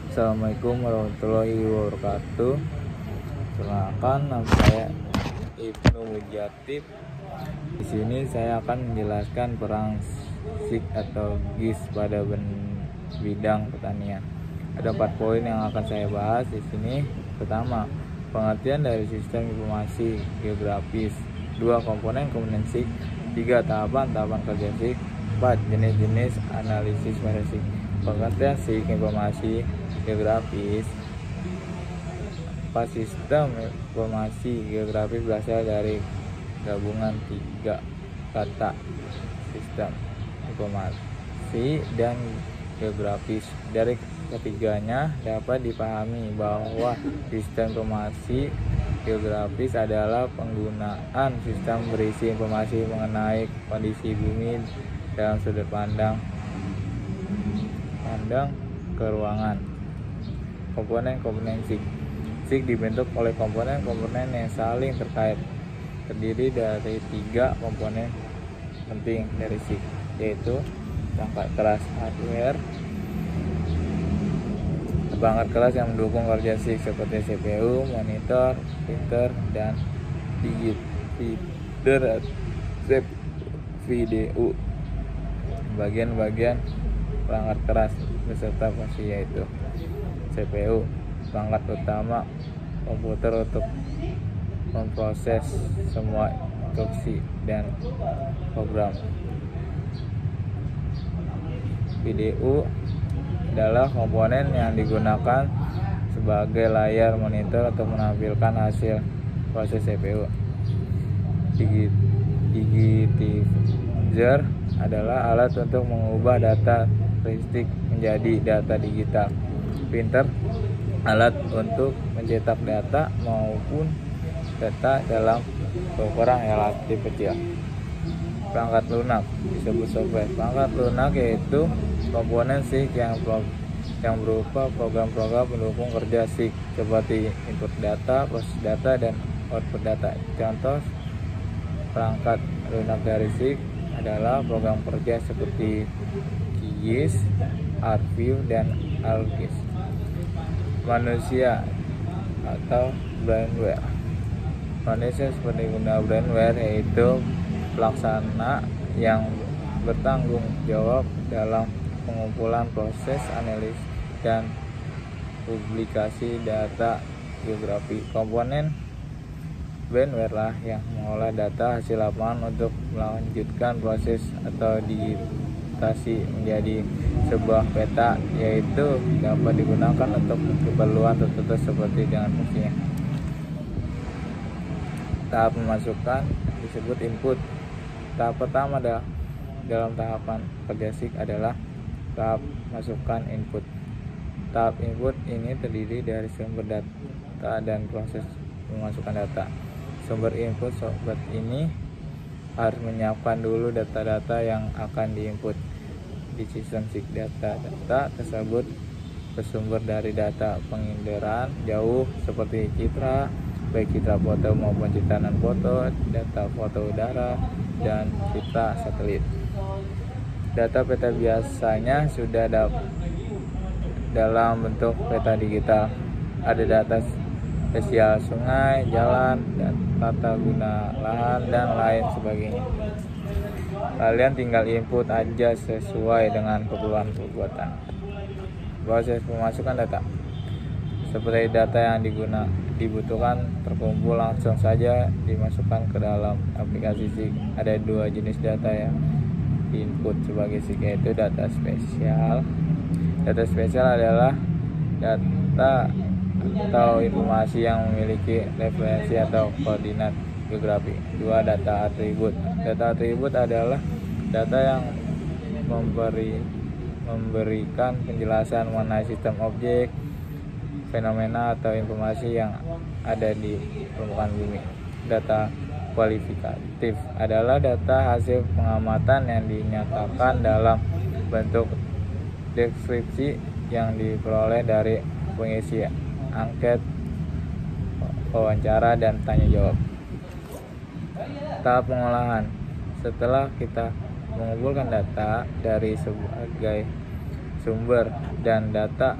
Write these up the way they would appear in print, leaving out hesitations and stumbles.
Assalamualaikum warahmatullahi wabarakatuh. Perkenalkan, nama saya Ibnu Mujatib. Di sini saya akan menjelaskan perang SIK atau GIS pada bidang pertanian. Ada 4 poin yang akan saya bahas di sini. Pertama, pengertian dari sistem informasi geografis. 2. Komponen SIK. 3. Tahapan kerja SIK. 4. Jenis-jenis analisis pada SIK. Pengertian SIK informasi geografis. Sistem informasi geografis berasal dari gabungan 3 kata: sistem, informasi, dan geografis. Dari ketiganya dapat dipahami bahwa sistem informasi geografis adalah penggunaan sistem berisi informasi mengenai kondisi bumi dalam sudut pandang ke ruangan. Komponen SIK. SIK dibentuk oleh komponen-komponen yang saling terkait, terdiri dari 3 komponen penting dari SIK, yaitu perangkat keras hardware, perangkat keras yang mendukung kerja SIK seperti CPU, monitor, printer, dan feeder video. Bagian-bagian perangkat keras beserta fungsi yaitu CPU, perangkat utama komputer untuk memproses semua instruksi dan program. Video adalah komponen yang digunakan sebagai layar monitor untuk menampilkan hasil proses CPU. Digitizer adalah alat untuk mengubah data statistik menjadi data digital. Printer, alat untuk mencetak data maupun data dalam ukuran relatif kecil. Perangkat lunak disebut software. Perangkat lunak yaitu komponen SIK yang berupa program-program pendukung kerja SIK seperti input data, proses data, dan output data. Contoh perangkat lunak dari SIK adalah program kerja seperti QGIS, ArcView, dan ArcGIS. Manusia atau brainware. Manusia seperti guna brainware yaitu pelaksana yang bertanggung jawab dalam pengumpulan, proses, analisis, dan publikasi data geografi. Komponen brainware lah yang mengolah data hasil lapangan untuk melanjutkan proses atau digitasi menjadi sebuah peta, yaitu dapat digunakan untuk keperluan tertentu seperti dengan fungsinya. Tahap memasukkan disebut input. Tahap pertama dalam tahapan kerja SIK adalah tahap masukkan input. Tahap input ini terdiri dari sumber data dan proses memasukkan data. Sumber input sobat ini harus menyiapkan dulu data-data yang akan diinput di sistem SIK. Data tersebut bersumber dari data penginderan jauh seperti citra, baik citra foto maupun citra non foto, data foto udara, dan citra satelit. Data peta biasanya sudah dalam bentuk peta digital. Ada data spesial sungai, jalan, dan tata guna lahan, dan lain sebagainya. Kalian tinggal input aja sesuai dengan keperluan perbuatan. Proses pemasukan data. Seperti data yang dibutuhkan terkumpul langsung saja dimasukkan ke dalam aplikasi SIK. Ada 2 jenis data yang diinput sebagai SIK, yaitu data spesial. Data spesial adalah data atau informasi yang memiliki referensi atau koordinat geografi. 2. Data atribut. Data atribut adalah data yang memberikan penjelasan mengenai sistem objek, fenomena, atau informasi yang ada di permukaan bumi. Data kualitatif adalah data hasil pengamatan yang dinyatakan dalam bentuk deskripsi yang diperoleh dari pengisi angket, wawancara, dan tanya jawab. Tahap pengolahan. Setelah kita mengumpulkan data dari sebagai sumber dan data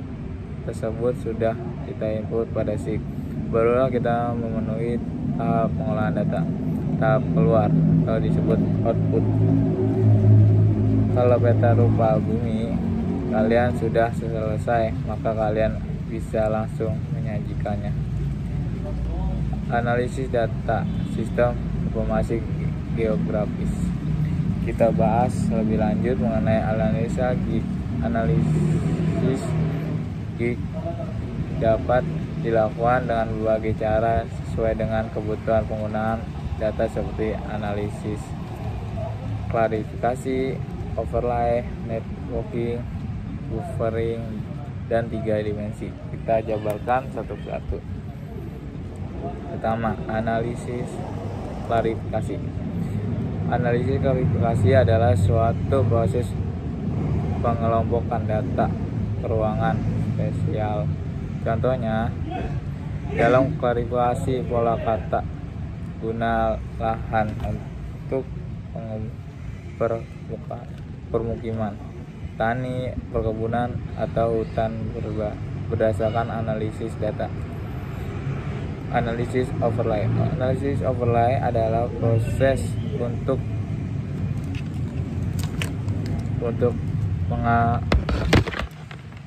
tersebut sudah kita input pada SIG, barulah kita memenuhi tahap pengolahan data. Tahap keluar atau disebut output. Kalau peta rupa bumi kalian sudah selesai, maka kalian bisa langsung menyajikannya. Analisis data sistem informasi geografis. Kita bahas lebih lanjut mengenai analisis GIG dapat dilakukan dengan berbagai cara sesuai dengan kebutuhan penggunaan data seperti analisis klarifikasi, overlay, networking, buffering, dan 3 dimensi. Kita jabarkan satu persatu. Pertama, analisis klarifikasi. Analisis klarifikasi adalah suatu proses pengelompokan data ke ruangan spesial. Contohnya, dalam klarifikasi pola kata guna lahan untuk permukiman, tani, perkebunan, atau hutan berdasarkan analisis data. Analisis overlay. Analisis overlay adalah proses untuk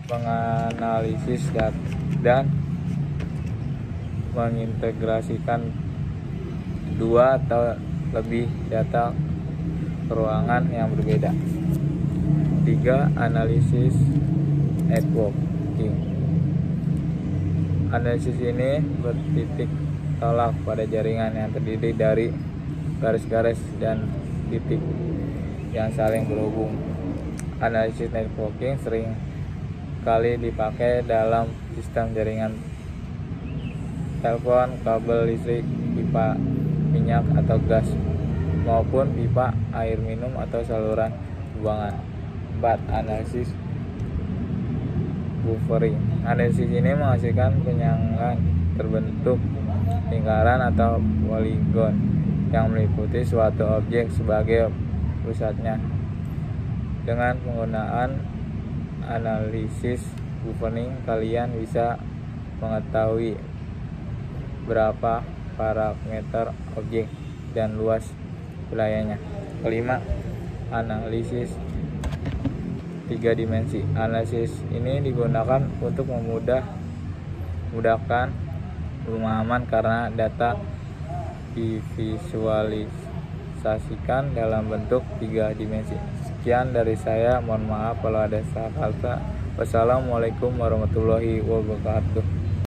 menganalisis data dan mengintegrasikan dua atau lebih data ke ruangan yang berbeda. 3. Analisis networking. Analisis ini bertitik tolak pada jaringan yang terdiri dari garis-garis dan titik yang saling berhubung. Analisis networking sering kali dipakai dalam sistem jaringan telepon, kabel listrik, pipa minyak atau gas, maupun pipa air minum atau saluran buangan. 4. Analisis buffering. Analisis ini menghasilkan penyangan terbentuk lingkaran atau poligon yang meliputi suatu objek sebagai pusatnya. Dengan penggunaan analisis buffering, kalian bisa mengetahui berapa parameter objek dan luas wilayahnya. Kelima, analisis 3 dimensi. Analisis ini digunakan untuk memudahkan pemahaman karena data divisualisasikan dalam bentuk 3 dimensi. Sekian dari saya, mohon maaf kalau ada salah kata. Wassalamualaikum warahmatullahi wabarakatuh.